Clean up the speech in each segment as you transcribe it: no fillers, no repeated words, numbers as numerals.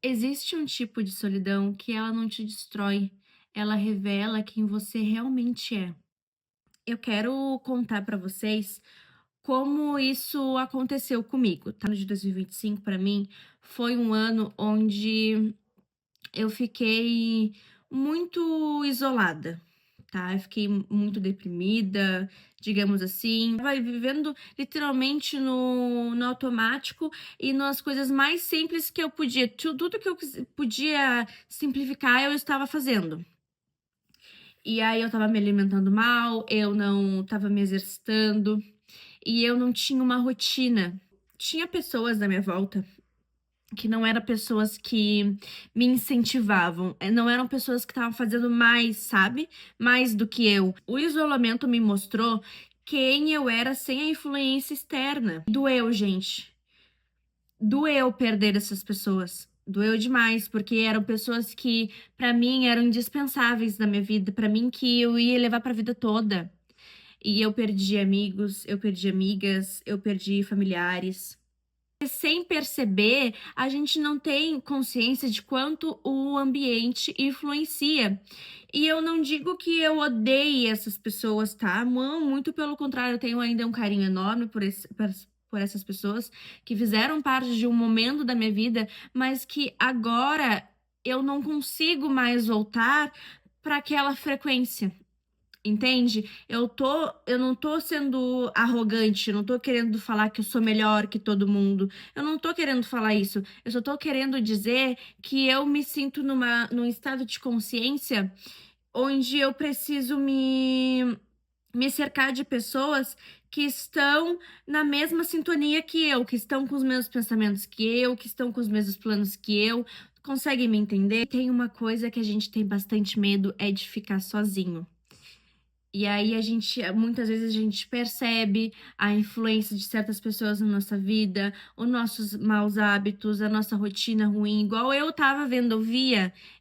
Existe um tipo de solidão que ela não te destrói, ela revela quem você realmente é. Eu quero contar pra vocês como isso aconteceu comigo, tá? O ano de 2025 pra mim foi um ano onde eu fiquei muito isolada, tá? Eu fiquei muito deprimida, digamos assim. Vai vivendo literalmente no automático e nas coisas mais simples que eu podia. Tudo que eu podia simplificar, eu estava fazendo. E aí eu tava me alimentando mal, eu não tava me exercitando e eu não tinha uma rotina. Tinha pessoas na minha volta que não eram pessoas que me incentivavam, não eram pessoas que estavam fazendo mais, sabe? Mais do que eu. O isolamento me mostrou quem eu era sem a influência externa. Doeu, gente. Doeu perder essas pessoas. Doeu demais, porque eram pessoas que, pra mim, eram indispensáveis na minha vida, pra mim, que eu ia levar pra vida toda. E eu perdi amigos, eu perdi amigas, eu perdi familiares. Sem perceber, a gente não tem consciência de quanto o ambiente influencia. E eu não digo que eu odeie essas pessoas, tá? Muito pelo contrário, eu tenho ainda um carinho enorme por essas pessoas que fizeram parte de um momento da minha vida, mas que agora eu não consigo mais voltar para aquela frequência. Entende? Eu não tô sendo arrogante, não tô querendo falar que eu sou melhor que todo mundo. Eu não tô querendo falar isso. Eu só tô querendo dizer que eu me sinto num estado de consciência onde eu preciso me cercar de pessoas que estão na mesma sintonia que eu, que estão com os mesmos pensamentos que eu, que estão com os mesmos planos que eu. Conseguem me entender? Tem uma coisa que a gente tem bastante medo, é de ficar sozinho. E aí muitas vezes a gente percebe a influência de certas pessoas na nossa vida, os nossos maus hábitos, a nossa rotina ruim, igual eu tava vendo,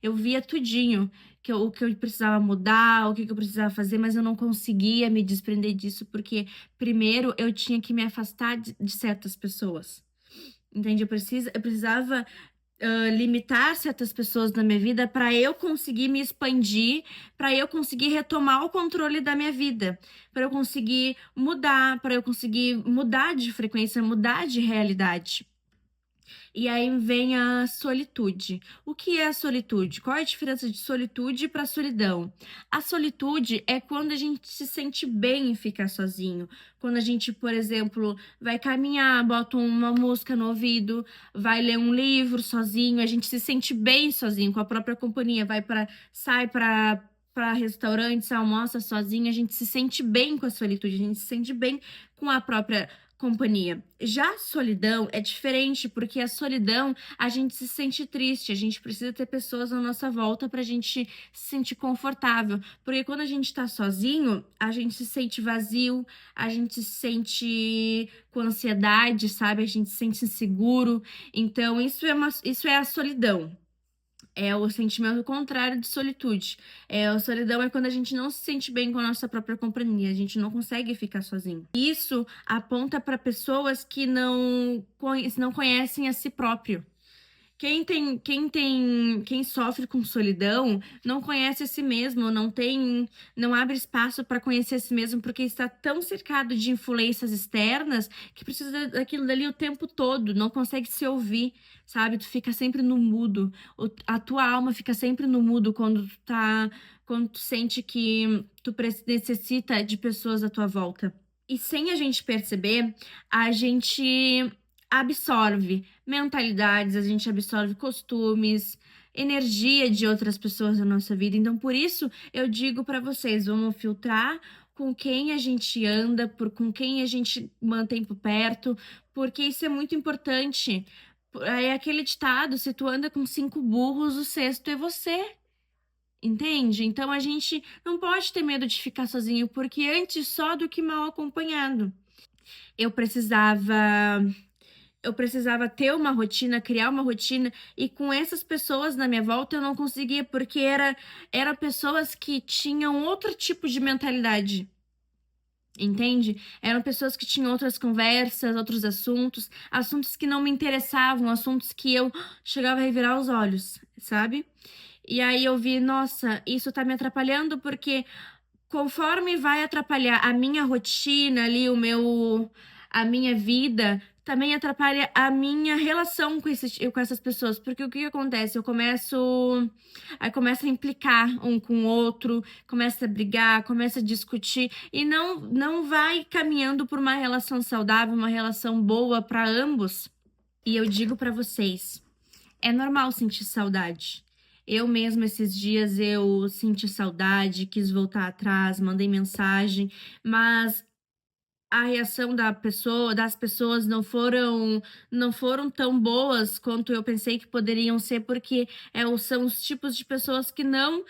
eu via tudinho, o que eu precisava mudar, o que eu precisava fazer, mas eu não conseguia me desprender disso, porque primeiro eu tinha que me afastar de certas pessoas. Entende? Eu precisava limitar certas pessoas na minha vida para eu conseguir me expandir, para eu conseguir retomar o controle da minha vida, para eu conseguir mudar, para eu conseguir mudar de frequência, mudar de realidade. E aí vem a solitude. O que é a solitude? Qual é a diferença de solitude para solidão? A solitude é quando a gente se sente bem em ficar sozinho. Quando a gente, por exemplo, vai caminhar, bota uma música no ouvido, vai ler um livro sozinho, a gente se sente bem sozinho, com a própria companhia, sai para restaurantes, almoça sozinho, a gente se sente bem com a solitude, a gente se sente bem com a própria companhia. Já a solidão é diferente, porque a solidão a gente se sente triste, a gente precisa ter pessoas à nossa volta pra gente se sentir confortável. Porque quando a gente tá sozinho, a gente se sente vazio, a gente se sente com ansiedade, sabe? A gente se sente inseguro. Então, isso é a solidão. É o sentimento contrário de solitude. A solidão é quando a gente não se sente bem com a nossa própria companhia, a gente não consegue ficar sozinho. Isso aponta para pessoas que não conhecem a si próprio. Quem sofre com solidão não conhece a si mesmo, não abre espaço para conhecer a si mesmo porque está tão cercado de influências externas que precisa daquilo dali o tempo todo, não consegue se ouvir, sabe? Tu fica sempre no mudo, a tua alma fica sempre no mudo quando tu sente que necessita de pessoas à tua volta. E sem a gente perceber, a gente absorve mentalidades, a gente absorve costumes, energia de outras pessoas na nossa vida. Então, por isso, eu digo pra vocês, vamos filtrar com quem a gente anda, com quem a gente mantém por perto, porque isso é muito importante. É aquele ditado, se tu anda com cinco burros, o sexto é você. Entende? Então a gente não pode ter medo de ficar sozinho, porque antes só do que mal acompanhado. Eu precisava eu precisava ter uma rotina, criar uma rotina, e com essas pessoas na minha volta eu não conseguia, porque era pessoas que tinham outro tipo de mentalidade. entende? Eram pessoas que tinham outras conversas, outros assuntos, assuntos que não me interessavam, assuntos que eu chegava a revirar os olhos, sabe? E aí eu vi, nossa, isso tá me atrapalhando porque conforme vai atrapalhar a minha rotina ali, a minha vida, também atrapalha a minha relação com essas pessoas. Porque o que que acontece? Aí começa a implicar um com o outro, começa a brigar, começa a discutir e não vai caminhando por uma relação saudável, uma relação boa para ambos. E eu digo para vocês, é normal sentir saudade. Eu mesma, esses dias, eu senti saudade, quis voltar atrás, mandei mensagem, mas a reação das pessoas não foram tão boas quanto eu pensei que poderiam ser, porque são os tipos de pessoas que não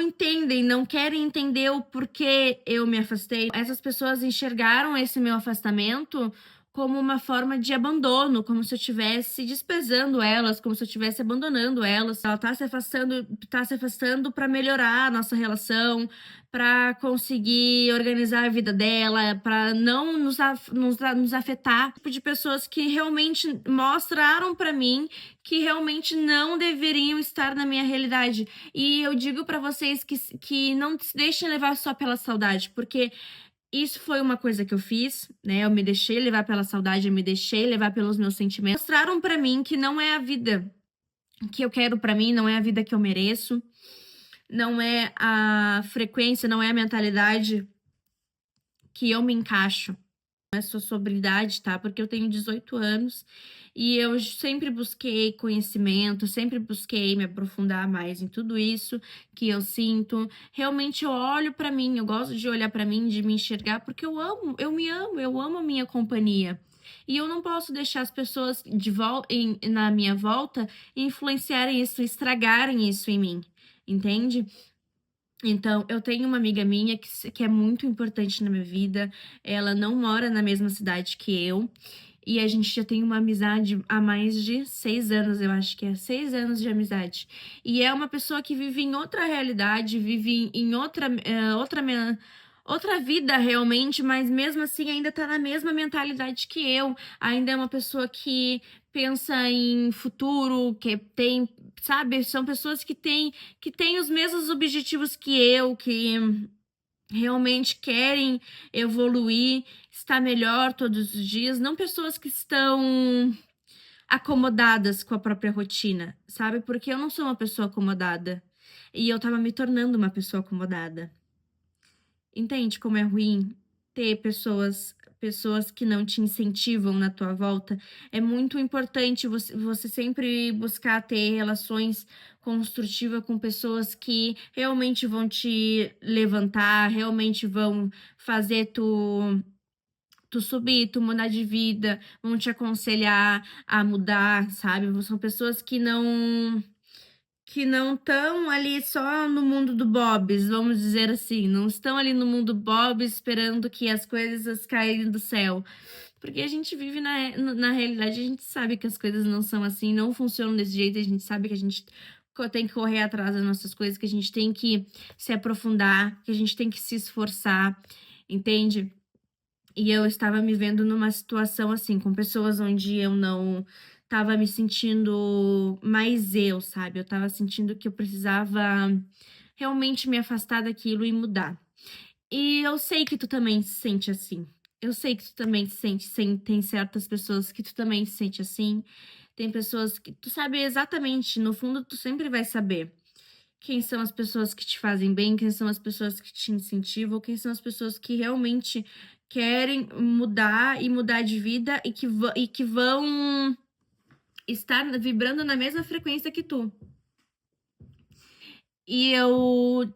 entendem, não querem entender o porquê eu me afastei. Essas pessoas enxergaram esse meu afastamento como uma forma de abandono, como se eu estivesse desprezando elas, como se eu estivesse abandonando elas. Ela tá se afastando para melhorar a nossa relação, para conseguir organizar a vida dela, para não nos afetar. Tipo de pessoas que realmente mostraram para mim que realmente não deveriam estar na minha realidade. E eu digo para vocês que não se deixem levar só pela saudade, porque isso foi uma coisa que eu fiz, né? Eu me deixei levar pela saudade, eu me deixei levar pelos meus sentimentos. Mostraram pra mim que não é a vida que eu quero pra mim, não é a vida que eu mereço, não é a frequência, não é a mentalidade que eu me encaixo. Não é só sobre idade, tá? Porque eu tenho 18 anos e eu sempre busquei conhecimento, sempre busquei me aprofundar mais em tudo isso que eu sinto. Realmente eu olho pra mim, eu gosto de olhar pra mim, de me enxergar, porque eu me amo, eu amo a minha companhia. E eu não posso deixar as pessoas na minha volta influenciarem isso, estragarem isso em mim, entende? Então, eu tenho uma amiga minha que é muito importante na minha vida. Ela não mora na mesma cidade que eu. E a gente já tem uma amizade há mais de 6 anos, eu acho que é 6 anos de amizade. E é uma pessoa que vive em outra realidade, vive em outra vida realmente, mas mesmo assim ainda tá na mesma mentalidade que eu. Ainda é uma pessoa que pensa em futuro, que tem, sabe, são pessoas que têm os mesmos objetivos que eu, que realmente querem evoluir, estar melhor todos os dias, não pessoas que estão acomodadas com a própria rotina, sabe? Porque eu não sou uma pessoa acomodada e eu tava me tornando uma pessoa acomodada. Entende como é ruim ter pessoas que não te incentivam na tua volta? É muito importante você sempre buscar ter relações construtivas com pessoas que realmente vão te levantar, realmente vão fazer tu subir, tu mudar de vida, vão te aconselhar a mudar, sabe? São pessoas que não estão ali só no mundo do Bob's, vamos dizer assim, não estão ali no mundo Bob's esperando que as coisas caírem do céu. Porque a gente vive na realidade, a gente sabe que as coisas não são assim, não funcionam desse jeito, a gente sabe que a gente tem que correr atrás das nossas coisas, que a gente tem que se aprofundar, que a gente tem que se esforçar, entende? E eu estava me vendo numa situação assim, com pessoas onde eu não estava me sentindo mais eu, sabe? Eu estava sentindo que eu precisava realmente me afastar daquilo e mudar. E eu sei que tu também se sente assim. Eu sei que tu também se sente, tem certas pessoas que tu também se sente assim. Tem pessoas que tu sabe exatamente, no fundo tu sempre vai saber quem são as pessoas que te fazem bem, quem são as pessoas que te incentivam, quem são as pessoas que realmente querem mudar e mudar de vida e que vão estar vibrando na mesma frequência que tu. E eu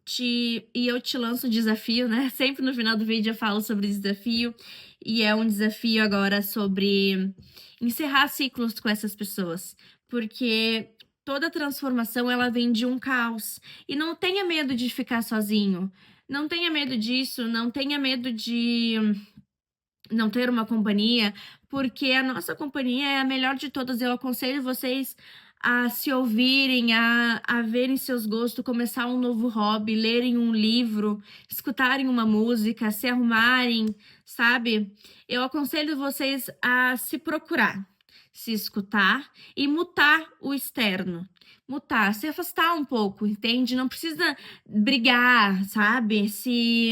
te lanço um desafio, né? Sempre no final do vídeo eu falo sobre desafio, e é um desafio agora sobre encerrar ciclos com essas pessoas, porque toda transformação ela vem de um caos. E não tenha medo de ficar sozinho. Não tenha medo disso, não tenha medo de não ter uma companhia, porque a nossa companhia é a melhor de todas. Eu aconselho vocês a se ouvirem, a verem seus gostos, começar um novo hobby, lerem um livro, escutarem uma música, se arrumarem, sabe? Eu aconselho vocês a se procurar, se escutar e mutar o externo. Mutar, se afastar um pouco, entende? Não precisa brigar, sabe? Se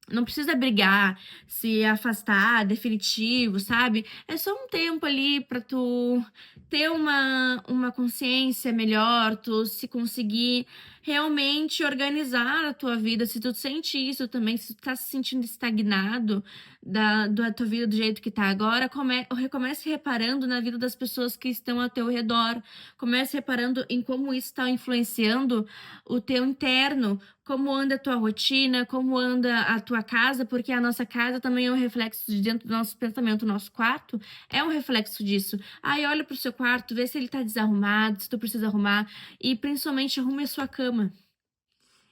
não precisa brigar, se afastar definitivo, sabe? É só um tempo ali pra tu ter uma consciência melhor, tu se conseguir realmente organizar a tua vida. Se tu sente isso também, se tu tá se sentindo estagnado da tua vida do jeito que tá agora, comece reparando na vida das pessoas que estão ao teu redor. Comece reparando em como isso está influenciando o teu interno, como anda a tua rotina, como anda a tua casa, porque a nossa casa também é um reflexo de dentro do nosso pensamento. O nosso quarto é um reflexo disso. Aí olha pro seu quarto, vê se ele tá desarrumado, se tu precisa arrumar, e principalmente arrume a sua cama.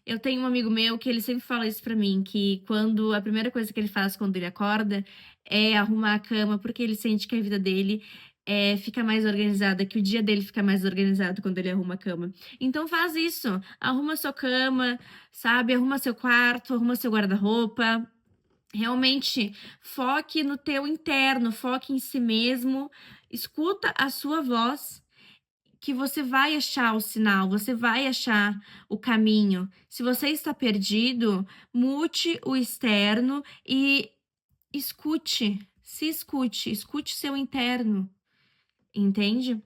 Eu tenho um amigo meu que ele sempre fala isso pra mim, que quando a primeira coisa que ele faz quando ele acorda é arrumar a cama, porque ele sente que a vida dele fica mais organizada, que o dia dele fica mais organizado quando ele arruma a cama. Então faz isso, arruma sua cama, sabe? Arruma seu quarto, arruma seu guarda-roupa. Realmente foque no teu interno, foque em si mesmo, escuta a sua voz que você vai achar o sinal, você vai achar o caminho. Se você está perdido, mute o externo e escute, se escute, escute seu interno, entende?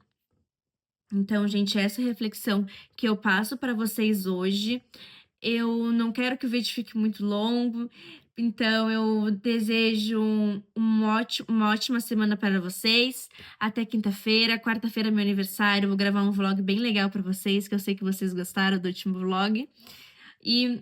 Então, gente, essa reflexão que eu passo para vocês hoje. Eu não quero que o vídeo fique muito longo, então eu desejo uma ótima semana para vocês. Até quinta-feira. Quarta-feira é meu aniversário. Eu vou gravar um vlog bem legal para vocês, que eu sei que vocês gostaram do último vlog. E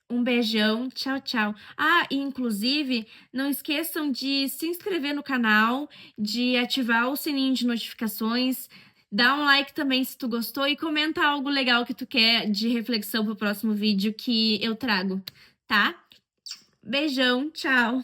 um beijão. Tchau, tchau. Ah, e inclusive, não esqueçam de se inscrever no canal, de ativar o sininho de notificações. Dá um like também se tu gostou e comenta algo legal que tu quer de reflexão pro próximo vídeo que eu trago, tá? Beijão, tchau!